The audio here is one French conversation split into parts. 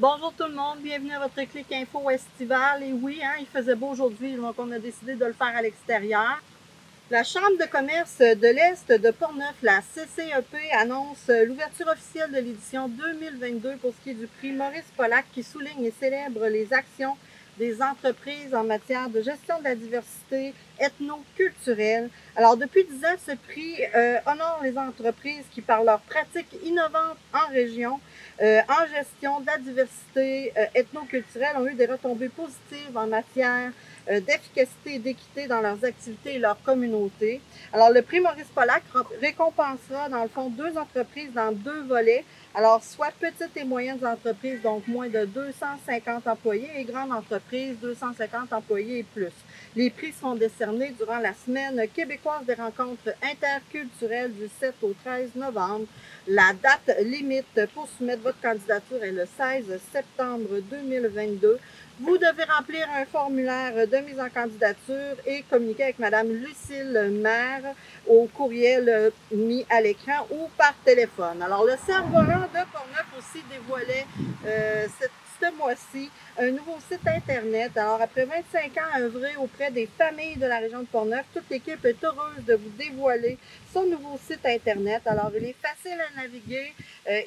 Bonjour tout le monde, bienvenue à votre clic info estival. Et oui, il faisait beau aujourd'hui, donc on a décidé de le faire à l'extérieur. La Chambre de commerce de l'Est de Portneuf, la CCEP, annonce l'ouverture officielle de l'édition 2022 pour ce qui est du prix Maurice Pollack qui souligne et célèbre les actions des entreprises en matière de gestion de la diversité ethno-culturelle. Alors, depuis 10 ans, ce prix honore les entreprises qui, par leurs pratiques innovantes en région, en gestion de la diversité ethno-culturelle, ont eu des retombées positives en matière d'efficacité et d'équité dans leurs activités et leur communauté. Alors, le prix Maurice Pollack récompensera, dans le fond, 2 entreprises dans 2 volets. Alors, soit petites et moyennes entreprises, donc moins de 250 employés, et grandes entreprises, 250 employés et plus. Les prix seront décernés durant la semaine québécoise des rencontres interculturelles du 7 au 13 novembre. La date limite pour soumettre votre candidature est le 16 septembre 2022. Vous devez remplir un formulaire de mise en candidature et communiquer avec Mme Lucille Maire au courriel mis à l'écran ou par téléphone. Alors, le Cerf-Volant de Portneuf aussi dévoilait ce mois-ci un nouveau site Internet. Alors, après 25 ans œuvré auprès des familles de la région de Portneuf, toute l'équipe est heureuse de vous dévoiler son nouveau site Internet. Alors, il est facile à naviguer.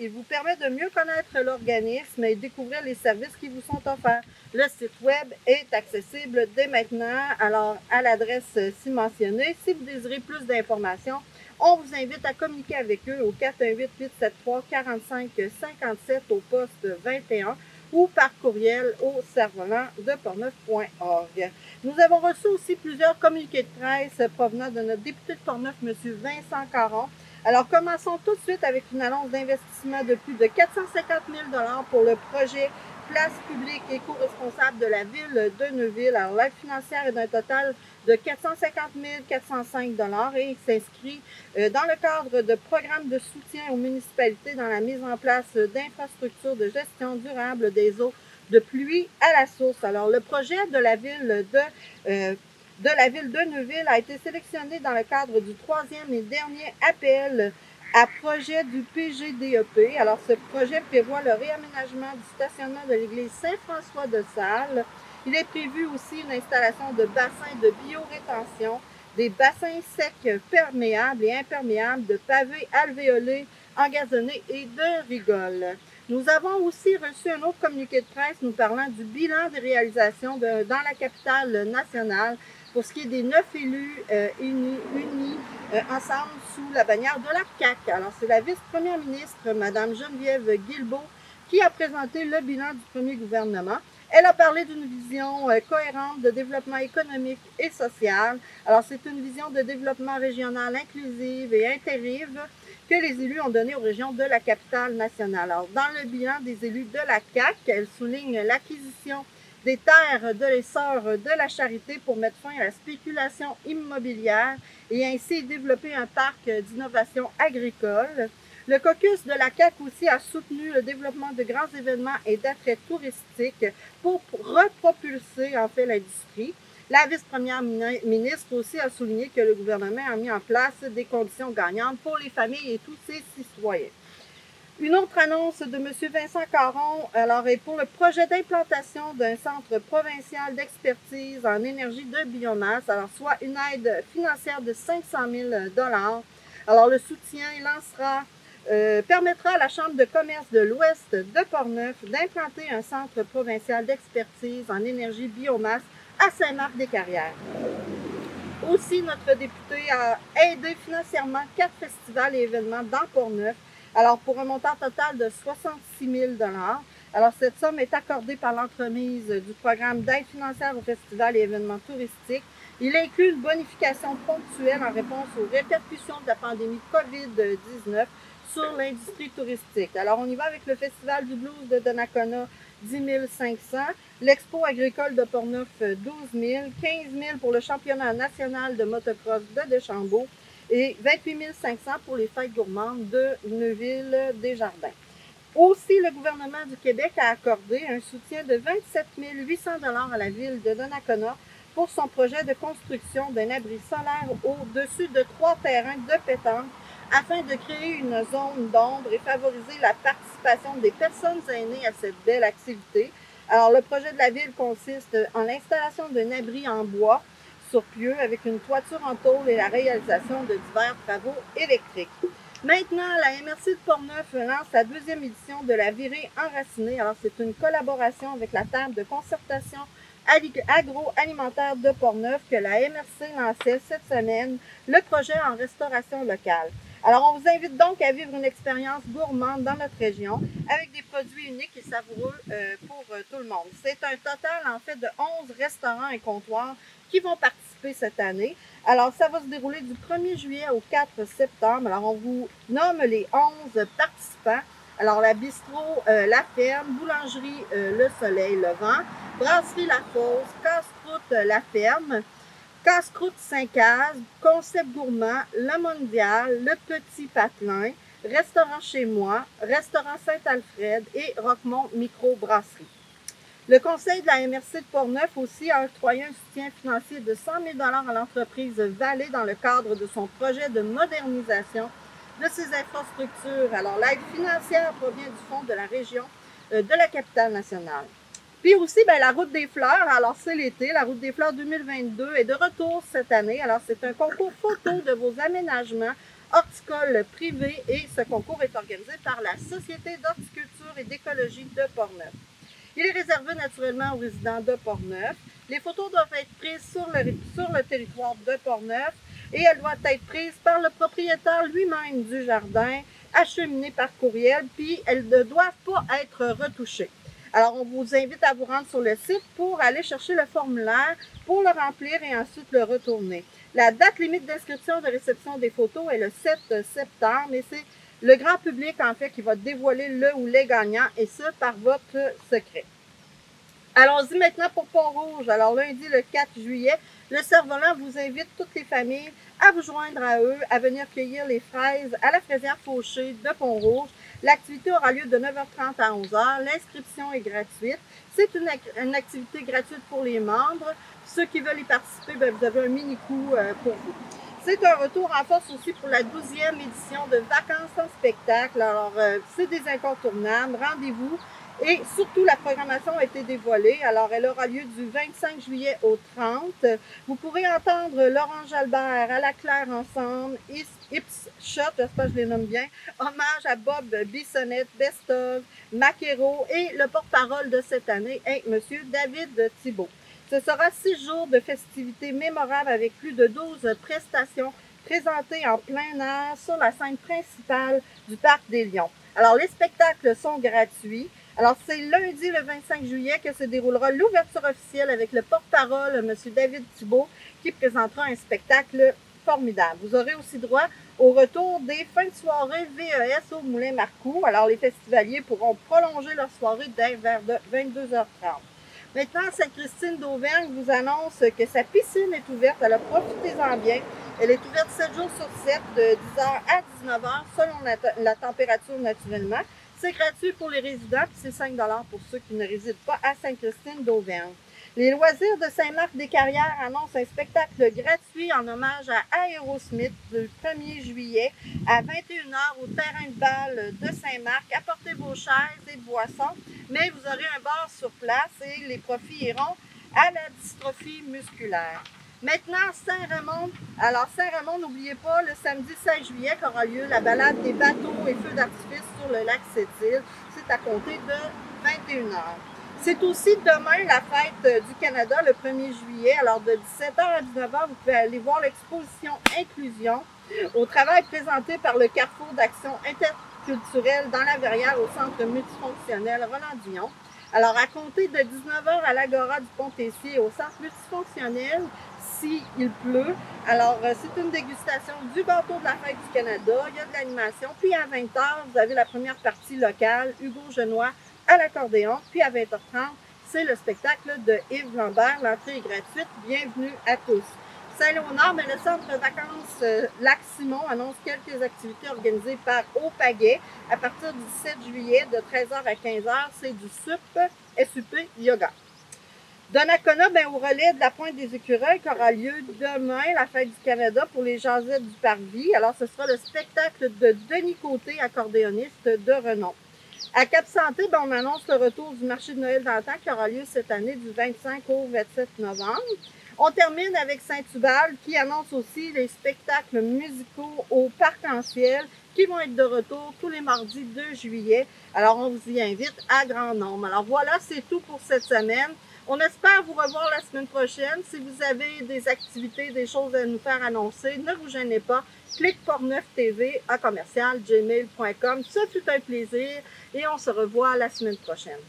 Il vous permet de mieux connaître l'organisme et découvrir les services qui vous sont offerts. Le site web est accessible dès maintenant, alors à l'adresse ci mentionnée. Si vous désirez plus d'informations, on vous invite à communiquer avec eux au 418-873-4557 au poste 21 ou par courriel au cerf-volant de portneuf.org. Nous avons reçu aussi plusieurs communiqués de presse provenant de notre député de Portneuf, M. Vincent Caron. Alors, commençons tout de suite avec une annonce d'investissement de plus de 450 000 $ pour le projet Place publique éco-responsable de la ville de Neuville. Alors, l'aide financière est d'un total de 450 405 $ et il s'inscrit dans le cadre de programmes de soutien aux municipalités dans la mise en place d'infrastructures de gestion durable des eaux de pluie à la source. Alors, le projet de la ville de Neuville a été sélectionné dans le cadre du 3e et dernier appel à projet du PGDEP. Alors, ce projet prévoit le réaménagement du stationnement de l'église Saint-François de Sales. Il est prévu aussi une installation de bassins de biorétention, des bassins secs perméables et imperméables, de pavés alvéolés, engazonnés et de rigoles. Nous avons aussi reçu un autre communiqué de presse nous parlant du bilan des réalisations dans la capitale nationale pour ce qui est des 9 élus unis ensemble sous la bannière de la CAQ. Alors, c'est la vice-première ministre, Mme Geneviève Guilbeault, qui a présenté le bilan du premier gouvernement. Elle a parlé d'une vision cohérente de développement économique et social. Alors, c'est une vision de développement régional inclusive et intérim que les élus ont donnée aux régions de la capitale nationale. Alors, dans le bilan des élus de la CAQ, elle souligne l'acquisition des terres de l'essor de la charité pour mettre fin à la spéculation immobilière et ainsi développer un parc d'innovation agricole. Le caucus de la CAQ aussi a soutenu le développement de grands événements et d'attraits touristiques pour repropulser en fait l'industrie. La vice-première ministre aussi a souligné que le gouvernement a mis en place des conditions gagnantes pour les familles et tous ses citoyens. Une autre annonce de M. Vincent Caron, alors, est pour le projet d'implantation d'un centre provincial d'expertise en énergie de biomasse, alors soit une aide financière de 500 000 $. Alors, le soutien permettra à la Chambre de commerce de l'Ouest de Portneuf d'implanter un centre provincial d'expertise en énergie biomasse à Saint-Marc-des-Carrières. Aussi, notre député a aidé financièrement 4 festivals et événements dans Portneuf, alors pour un montant total de 66 000 $. Alors, cette somme est accordée par l'entremise du programme d'aide financière aux festivals et événements touristiques. Il inclut une bonification ponctuelle en réponse aux répercussions de la pandémie COVID-19 sur l'industrie touristique. Alors, on y va avec le Festival du blues de Donnacona, 10 500, l'Expo agricole de Portneuf, 12 000, 15 000 pour le championnat national de motocross de Deschambault et 28 500 pour les fêtes gourmandes de Neuville-des-Jardins. Aussi, le gouvernement du Québec a accordé un soutien de 27 800 $ à la ville de Donnacona pour son projet de construction d'un abri solaire au-dessus de 3 terrains de pétanque afin de créer une zone d'ombre et favoriser la participation des personnes aînées à cette belle activité. Alors, le projet de la ville consiste en l'installation d'un abri en bois sur pieux avec une toiture en tôle et la réalisation de divers travaux électriques. Maintenant, la MRC de Portneuf lance la deuxième édition de la virée enracinée. Alors, c'est une collaboration avec la table de concertation agroalimentaire de Portneuf que la MRC lançait cette semaine le projet en restauration locale. Alors, on vous invite donc à vivre une expérience gourmande dans notre région avec des produits uniques et savoureux pour tout le monde. C'est un total, en fait, de 11 restaurants et comptoirs qui vont participer cette année. Alors, ça va se dérouler du 1er juillet au 4 septembre. Alors, on vous nomme les 11 participants. Alors, la bistrot La Ferme, boulangerie Le Soleil, Le Vent, brasserie La Fosse, casse-croûte La Ferme, casse-croûte Saint-Caz, concept gourmand, Le Mondial, Le Petit Patelin, restaurant Chez Moi, restaurant Saint-Alfred et Roquemont Microbrasserie. Le conseil de la MRC de Portneuf aussi a octroyé un soutien financier de 100 000 $ à l'entreprise Vallée dans le cadre de son projet de modernisation de ses infrastructures. Alors, l'aide financière provient du fonds de la région de la capitale nationale. Puis aussi, la Route des Fleurs, alors c'est l'été, la Route des Fleurs 2022 est de retour cette année. Alors, c'est un concours photo de vos aménagements horticoles privés et ce concours est organisé par la Société d'horticulture et d'écologie de Portneuf. Il est réservé naturellement aux résidents de Portneuf. Les photos doivent être prises sur le territoire de Portneuf et elles doivent être prises par le propriétaire lui-même du jardin, acheminées par courriel, puis elles ne doivent pas être retouchées. Alors, on vous invite à vous rendre sur le site pour aller chercher le formulaire, pour le remplir et ensuite le retourner. La date limite d'inscription de réception des photos est le 7 septembre et c'est le grand public, en fait, qui va dévoiler le ou les gagnants, et ça par votre secret. Allons-y maintenant pour Pont-Rouge. Alors, lundi, le 4 juillet, le Cerf-Volant vous invite toutes les familles à vous joindre à eux, à venir cueillir les fraises à la fraisière Fauché de Pont-Rouge. L'activité aura lieu de 9h30 à 11h. L'inscription est gratuite. C'est une activité gratuite pour les membres. Ceux qui veulent y participer, vous avez un mini-coup pour vous. C'est un retour en force aussi pour la 12e édition de Vacances en spectacle. Alors, c'est des incontournables. Rendez-vous. Et surtout, la programmation a été dévoilée. Alors, elle aura lieu du 25 juillet au 30. Vous pourrez entendre Laurent Jalbert, À la Claire ensemble, Ips Shot, j'espère que je les nomme bien, hommage à Bob Bissonnette, Best of, Maquero et le porte-parole de cette année, M. David Thibault. Ce sera 6 jours de festivités mémorables avec plus de 12 prestations présentées en plein air sur la scène principale du Parc des Lions. Alors, les spectacles sont gratuits. Alors, c'est lundi le 25 juillet que se déroulera l'ouverture officielle avec le porte-parole, M. David Thibault, qui présentera un spectacle formidable. Vous aurez aussi droit au retour des fins de soirée VES au Moulin Marcoux. Alors, les festivaliers pourront prolonger leur soirée vers 22h30. Maintenant, Sainte-Christine d'Auvergne vous annonce que sa piscine est ouverte. Alors, profitez-en bien. Elle est ouverte 7 jours sur 7, de 10h à 19h, selon la température naturellement. C'est gratuit pour les résidents, puis c'est 5 $ pour ceux qui ne résident pas à Sainte-Christine d'Auvergne. Les loisirs de Saint-Marc-des-Carrières annoncent un spectacle gratuit en hommage à Aerosmith le 1er juillet à 21h au terrain de balle de Saint-Marc. Apportez vos chaises et boissons, mais vous aurez un bar sur place et les profits iront à la dystrophie musculaire. Maintenant, Saint-Raymond. Alors, Saint-Raymond, n'oubliez pas, le samedi 16 juillet qu'aura lieu la balade des bateaux et feux d'artifice sur le lac Sept-Îles. C'est à compter de 21h. C'est aussi demain la fête du Canada, le 1er juillet. Alors, de 17h à 19h, vous pouvez aller voir l'exposition Inclusion au travail présenté par le Carrefour d'action interculturelle dans la Verrière au centre multifonctionnel Roland-Dion. Alors, à compter de 19h à l'Agora du Pont-Tessier au centre multifonctionnel, s'il pleut. Alors, c'est une dégustation du gâteau de la fête du Canada. Il y a de l'animation. Puis à 20h, vous avez la première partie locale, Hugo Genois à l'accordéon. Puis à 20h30, c'est le spectacle de Yves Lambert. L'entrée est gratuite. Bienvenue à tous. Saint-Léonard, mais le centre de vacances Lac-Simon annonce quelques activités organisées par Au Pagaie à partir du 17 juillet de 13h à 15h. C'est du SUP Yoga. Donnacona, au relais de la Pointe des Écureuils, qui aura lieu demain, la Fête du Canada, pour les Jasettes du Parvis. Alors, ce sera le spectacle de Denis Côté, accordéoniste de renom. À Cap-Santé, on annonce le retour du marché de Noël d'antan qui aura lieu cette année du 25 au 27 novembre. On termine avec Saint-Hubal qui annonce aussi les spectacles musicaux au Parc-en-Ciel qui vont être de retour tous les mardis 2 juillet. Alors, on vous y invite à grand nombre. Alors voilà, c'est tout pour cette semaine. On espère vous revoir la semaine prochaine. Si vous avez des activités, des choses à nous faire annoncer, ne vous gênez pas. Clique Portneuf TV à commercial gmail.com. Ce fut un plaisir et on se revoit la semaine prochaine.